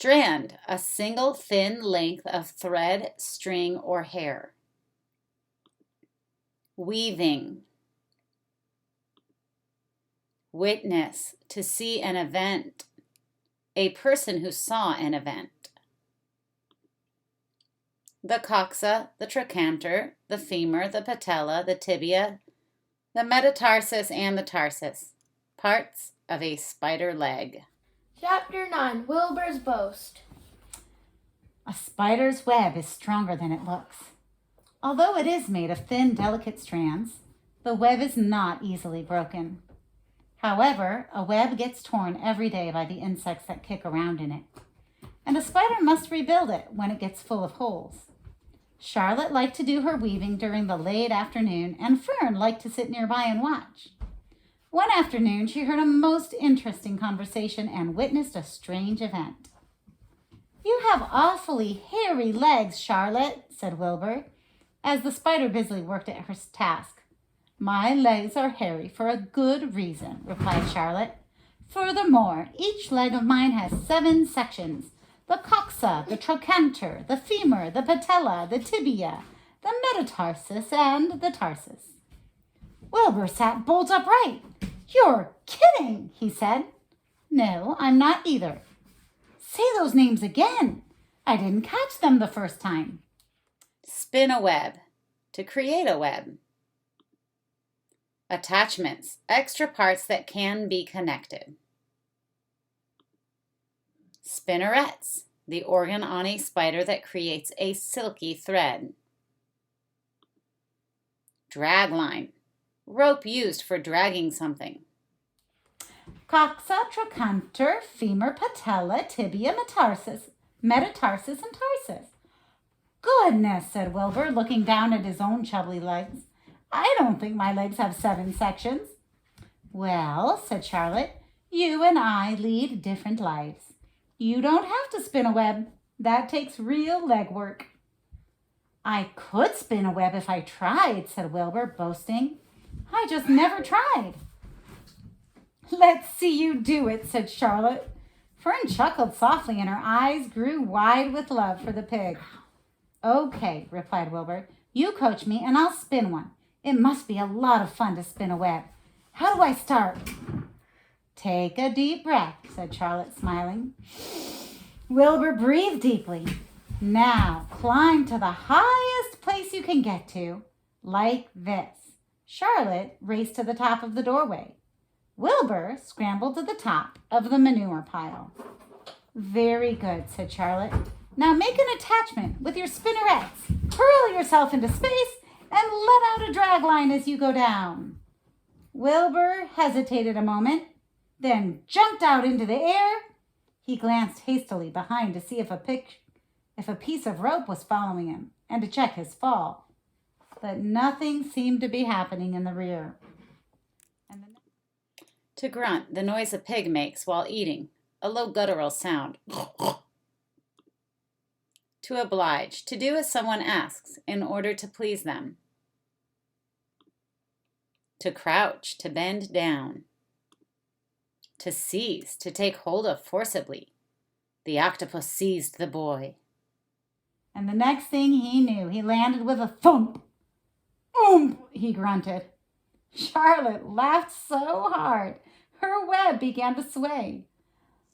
Strand, a single thin length of thread, string, or hair. Weaving. Witness, to see an event. A person who saw an event. The coxa, the trochanter, the femur, the patella, the tibia, the metatarsus, and the tarsus. Parts of a spider leg. Chapter 9, Wilbur's Boast. A spider's web is stronger than it looks. Although it is made of thin, delicate strands, the web is not easily broken. However, a web gets torn every day by the insects that kick around in it, and a spider must rebuild it when it gets full of holes. Charlotte liked to do her weaving during the late afternoon, and Fern liked to sit nearby and watch. One afternoon, she heard a most interesting conversation and witnessed a strange event. "You have awfully hairy legs, Charlotte," said Wilbur, as the spider busily worked at her task. "My legs are hairy for a good reason," replied Charlotte. "Furthermore, each leg of mine has 7 sections. The coxa, the trochanter, the femur, the patella, the tibia, the metatarsus, and the tarsus." Wilbur sat bolt upright. "You're kidding," he said. "No, I'm not either." "Say those names again. I didn't catch them the first time." Spin a web, to create a web. Attachments, extra parts that can be connected. Spinnerets, the organ on a spider that creates a silky thread. Dragline, rope used for dragging something. Coxa, trochanter, femur, patella, tibia, metatarsus, and tarsus. "Goodness," said Wilbur, looking down at his own chubby legs. "I don't think my legs have 7 sections." "Well," said Charlotte, "you and I lead different lives. You don't have to spin a web. That takes real leg work." "I could spin a web if I tried," said Wilbur, boasting. "I just never tried." "Let's see you do it," said Charlotte. Fern chuckled softly and her eyes grew wide with love for the pig. "Okay," replied Wilbur. "You coach me and I'll spin one. It must be a lot of fun to spin a web. How do I start?" "Take a deep breath," said Charlotte, smiling. Wilbur breathed deeply. "Now climb to the highest place you can get to, like this." Charlotte raced to the top of the doorway. Wilbur scrambled to the top of the manure pile. "Very good," said Charlotte. "Now make an attachment with your spinnerets. Hurl yourself into space and let out a drag line as you go down." Wilbur hesitated a moment, then jumped out into the air. He glanced hastily behind to see if a piece of rope was following him and to check his fall. But nothing seemed to be happening in the rear. To grunt, the noise a pig makes while eating, a low guttural sound. To oblige, to do as someone asks in order to please them. To crouch, to bend down. To seize, to take hold of forcibly. The octopus seized the boy. And the next thing he knew, he landed with a thump. "Oomp," he grunted. Charlotte laughed so hard, her web began to sway.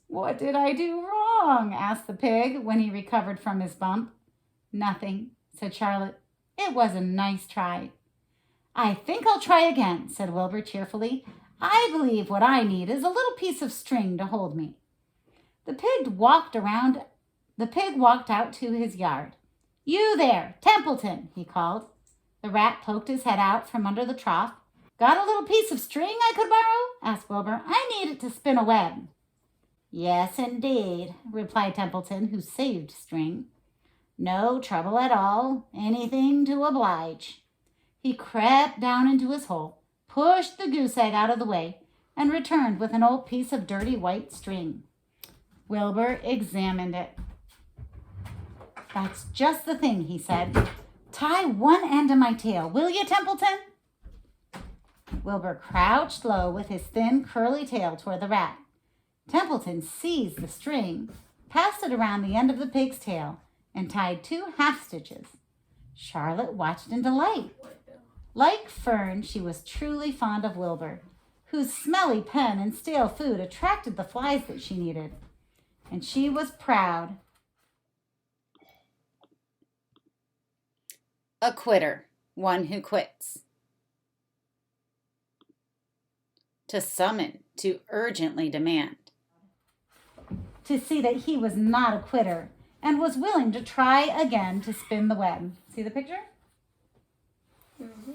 "What did I do wrong?" asked the pig when he recovered from his bump. "Nothing," said Charlotte. "It was a nice try." "I think I'll try again," said Wilbur cheerfully. "I believe what I need is a little piece of string to hold me." The pig walked out to his yard. "You there, Templeton," he called. The rat poked his head out from under the trough. "Got a little piece of string I could borrow?" asked Wilbur. "I need it to spin a web." "Yes, indeed," replied Templeton, who saved string. "No trouble at all. Anything to oblige." He crept down into his hole, pushed the goose egg out of the way, and returned with an old piece of dirty white string. Wilbur examined it. "That's just the thing," he said. "Tie one end to my tail, will you, Templeton?" Wilbur crouched low with his thin, curly tail toward the rat. Templeton seized the string, passed it around the end of the pig's tail, and tied 2 half stitches. Charlotte watched in delight. Like Fern, she was truly fond of Wilbur, whose smelly pen and stale food attracted the flies that she needed. And she was proud. A quitter, one who quits. To summon, to urgently demand. To see that he was not a quitter and was willing to try again to spin the web. See the picture? Mm-hmm.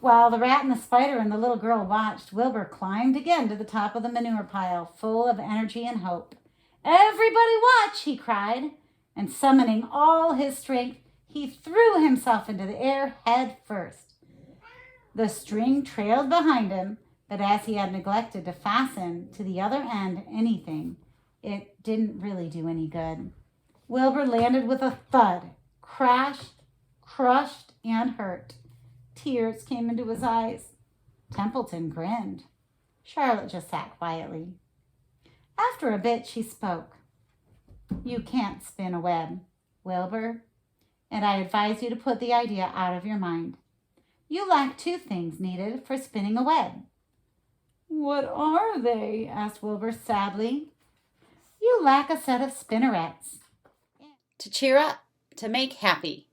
While the rat and the spider and the little girl watched, Wilbur climbed again to the top of the manure pile, full of energy and hope. "Everybody watch!" he cried, and summoning all his strength, he threw himself into the air head first. The string trailed behind him, but as he had neglected to fasten to the other end anything, it didn't really do any good. Wilbur landed with a thud, crashed, crushed, and hurt. Tears came into his eyes. Templeton grinned. Charlotte just sat quietly. After a bit, she spoke. "You can't spin a web, Wilbur, and I advise you to put the idea out of your mind. You lack 2 things needed for spinning a web." "What are they?" asked Wilbur sadly. "You lack a set of spinnerets." To cheer up, to make happy.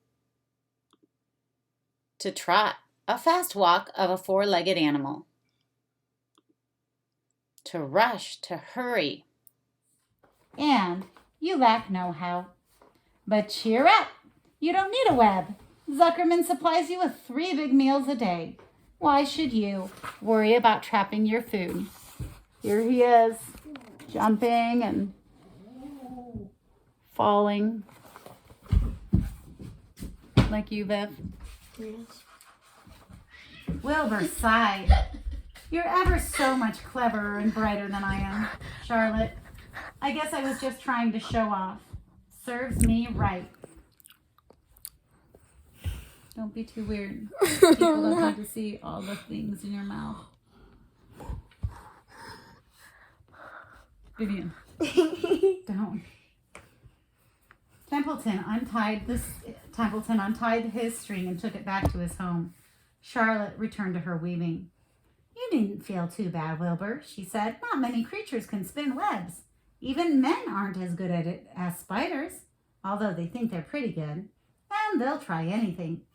To trot, a fast walk of a 4-legged animal. To rush, to hurry. And you lack know-how. But cheer up! You don't need a web. Zuckerman supplies you with 3 big meals a day. Why should you worry about trapping your food? Here he is, jumping and falling. Like you, Viv. Yes. Wilbur sighed. "You're ever so much cleverer and brighter than I am, Charlotte. I guess I was just trying to show off. Serves me right." Don't be too weird. People don't need to see all the things in your mouth. Vivian, don't. Templeton untied his string and took it back to his home. Charlotte returned to her weaving. "You needn't feel too bad, Wilbur," she said. "Not many creatures can spin webs. Even men aren't as good at it as spiders, although they think they're pretty good. And they'll try anything.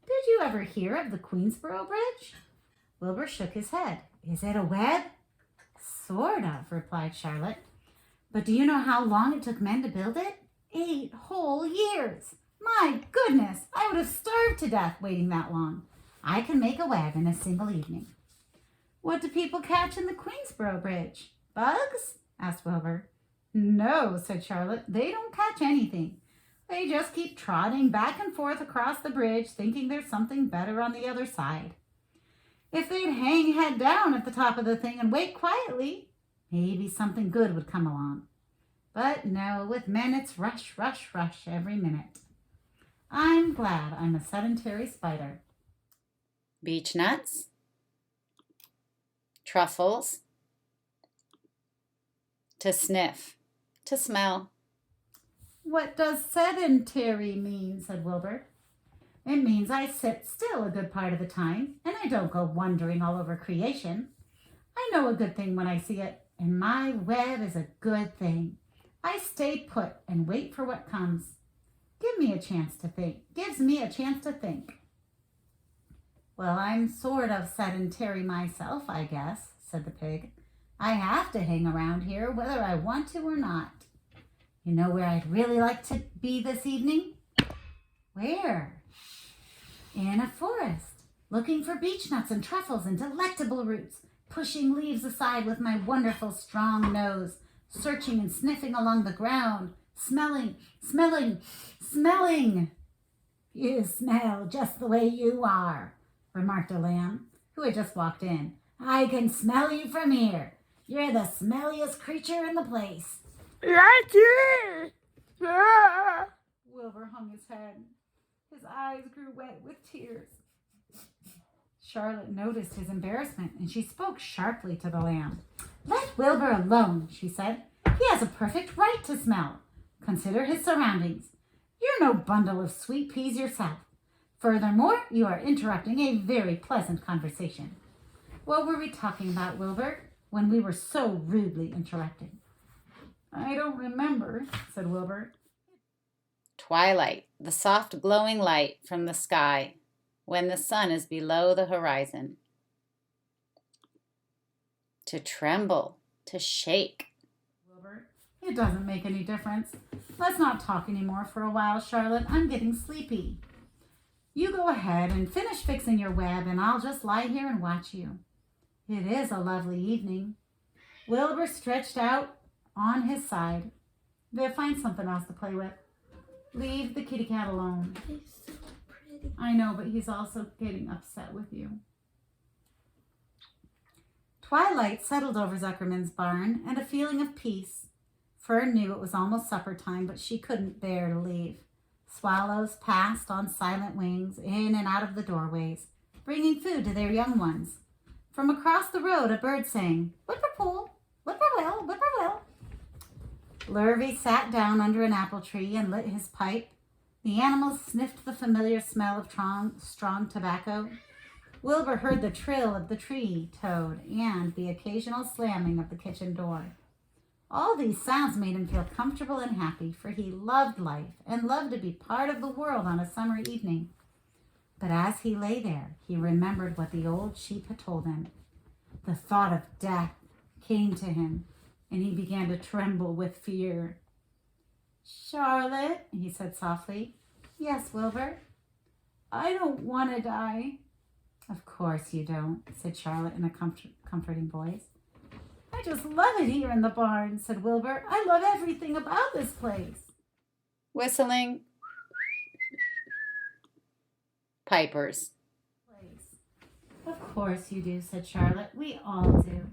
Did you ever hear of the Queensborough Bridge?" Wilbur shook his head. "Is it a web?" "Sort of," replied Charlotte. "But do you know how long it took men to build it? 8 whole years. My goodness, I would have starved to death waiting that long. I can make a web in a single evening." "What do people catch in the Queensborough Bridge? Bugs?" asked Wilbur. "No," said Charlotte. "They don't catch anything. They just keep trotting back and forth across the bridge, thinking there's something better on the other side. If they'd hang head down at the top of the thing and wait quietly, maybe something good would come along. But no, with men it's rush, rush, rush every minute. I'm glad I'm a sedentary spider." Beech nuts. Truffles. To sniff, to smell. "What does sedentary mean?" said Wilbur. "It means I sit still a good part of the time, and I don't go wandering all over creation. I know a good thing when I see it, and my web is a good thing. I stay put and wait for what comes. Gives me a chance to think. "Well, I'm sort of sedentary myself, I guess," said the pig. "I have to hang around here whether I want to or not. You know where I'd really like to be this evening?" "Where?" "In a forest, looking for beechnuts and truffles and delectable roots, pushing leaves aside with my wonderful strong nose, searching and sniffing along the ground, smelling. "You smell just the way you are," remarked a lamb, who had just walked in. "I can smell you from here. You're the smelliest creature in the place." Wilbur hung his head. His eyes grew wet with tears. Charlotte noticed his embarrassment, and she spoke sharply to the lamb. "Let Wilbur alone," she said. "He has a perfect right to smell. Consider his surroundings. You're no bundle of sweet peas yourself. Furthermore, you are interrupting a very pleasant conversation." "What were we talking about, Wilbur, when we were so rudely interrupted?" "I don't remember," said Wilbur. Twilight, the soft glowing light from the sky when the sun is below the horizon. To tremble, to shake. Wilbur, "It doesn't make any difference. Let's not talk anymore for a while, Charlotte. I'm getting sleepy. You go ahead and finish fixing your web, and I'll just lie here and watch you. It is a lovely evening." Wilbur stretched out on his side. "They'll find something else to play with. Leave the kitty cat alone." He's so pretty. "I know, but he's also getting upset with you." Twilight settled over Zuckerman's barn, and a feeling of peace. Fern knew it was almost supper time, but she couldn't bear to leave. Swallows passed on silent wings in and out of the doorways, bringing food to their young ones. From across the road, a bird sang, "Whippoorwill, whippoorwill, whippoorwill." Lurvy sat down under an apple tree and lit his pipe. The animals sniffed the familiar smell of strong tobacco. Wilbur heard the trill of the tree toad and the occasional slamming of the kitchen door. All these sounds made him feel comfortable and happy, for he loved life and loved to be part of the world on a summer evening. But as he lay there, he remembered what the old sheep had told him. The thought of death came to him, and he began to tremble with fear. "Charlotte," he said softly. "Yes, Wilbur?" "I don't want to die." "Of course you don't," said Charlotte in a comforting voice. "I just love it here in the barn," said Wilbur. "I love everything about this place." Whistling. Pipers. "Of course you do," said Charlotte. "We all do."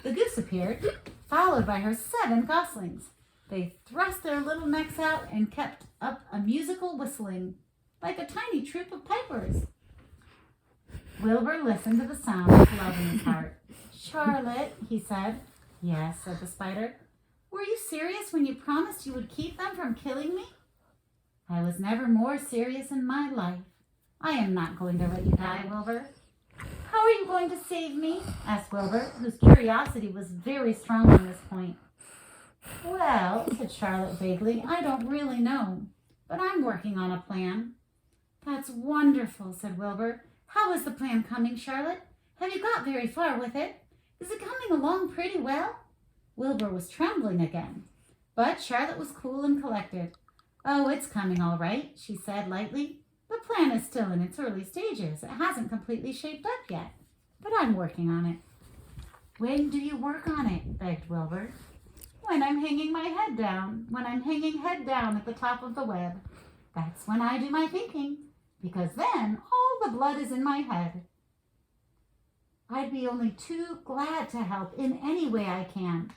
The goose appeared, followed by her 7 goslings. They thrust their little necks out and kept up a musical whistling, like a tiny troop of pipers. Wilbur listened to the sound with love in his heart. "Charlotte," he said. "Yes," said the spider. "Were you serious when you promised you would keep them from killing me?" "I was never more serious in my life. I am not going to let you die, Wilbur." "How are you going to save me?" asked Wilbur, whose curiosity was very strong on this point. "Well," said Charlotte vaguely, "I don't really know, but I'm working on a plan." "That's wonderful," said Wilbur. "How is the plan coming, Charlotte? Have you got very far with it? Is it coming along pretty well?" Wilbur was trembling again, but Charlotte was cool and collected. "Oh, it's coming all right," she said lightly. "The plan is still in its early stages. It hasn't completely shaped up yet, but I'm working on it." "When do you work on it?" begged Wilbur. "When I'm hanging my head down. When I'm hanging head down at the top of the web. That's when I do my thinking, because then all the blood is in my head. I'd be only too glad to help in any way I can."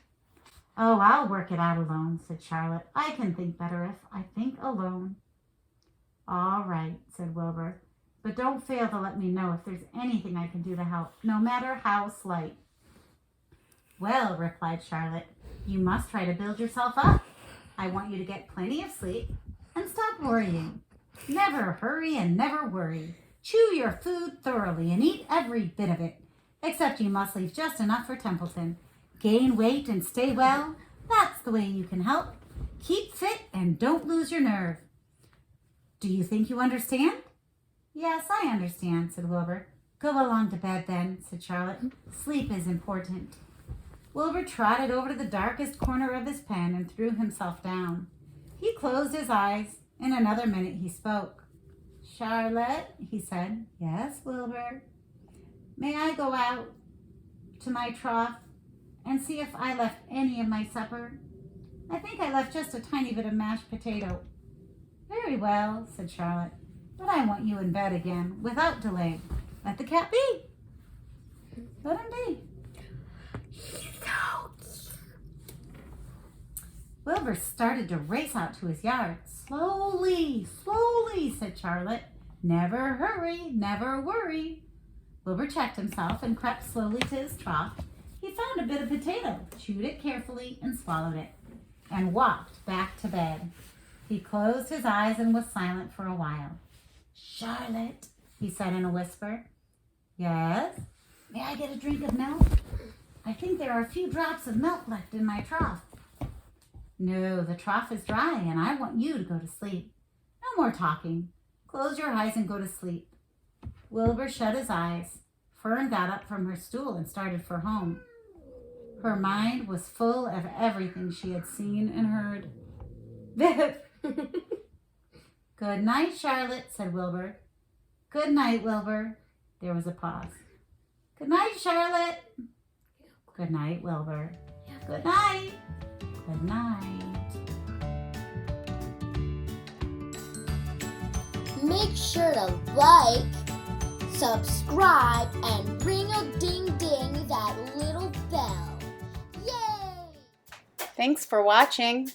"Oh, I'll work it out alone," said Charlotte. "I can think better if I think alone." "All right," said Wilbur, "but don't fail to let me know if there's anything I can do to help, no matter how slight." "Well," replied Charlotte, "you must try to build yourself up. I want you to get plenty of sleep and stop worrying. Never hurry and never worry. Chew your food thoroughly and eat every bit of it, except you must leave just enough for Templeton. Gain weight and stay well. That's the way you can help. Keep fit and don't lose your nerve. Do you think you understand?" "Yes, I understand," said Wilbur. "Go along to bed then," said Charlotte. "Sleep is important." Wilbur trotted over to the darkest corner of his pen and threw himself down. He closed his eyes. In another minute he spoke. "Charlotte," he said. "Yes, Wilbur." "May I go out to my trough and see if I left any of my supper? I think I left just a tiny bit of mashed potato." "Very well," said Charlotte. "But I want you in bed again, without delay. Let the cat be." "Let him be." Wilbur started to race out to his yard. "Slowly, slowly," said Charlotte. "Never hurry, never worry." Wilbur checked himself and crept slowly to his trough. He found a bit of potato, chewed it carefully, and swallowed it, and walked back to bed. He closed his eyes and was silent for a while. "Charlotte," he said in a whisper. "Yes?" "May I get a drink of milk? I think there are a few drops of milk left in my trough." "No, the trough is dry, and I want you to go to sleep. No more talking. Close your eyes and go to sleep." Wilbur shut his eyes. Fern got up from her stool and started for home. Her mind was full of everything she had seen and heard. "Good night, Charlotte," said Wilbur. "Good night, Wilbur." There was a pause. "Good night, Charlotte." "Good night, Wilbur." "Good night." "Good night." Make sure to like, subscribe, and ring a ding ding that little bell. Yay! Thanks for watching.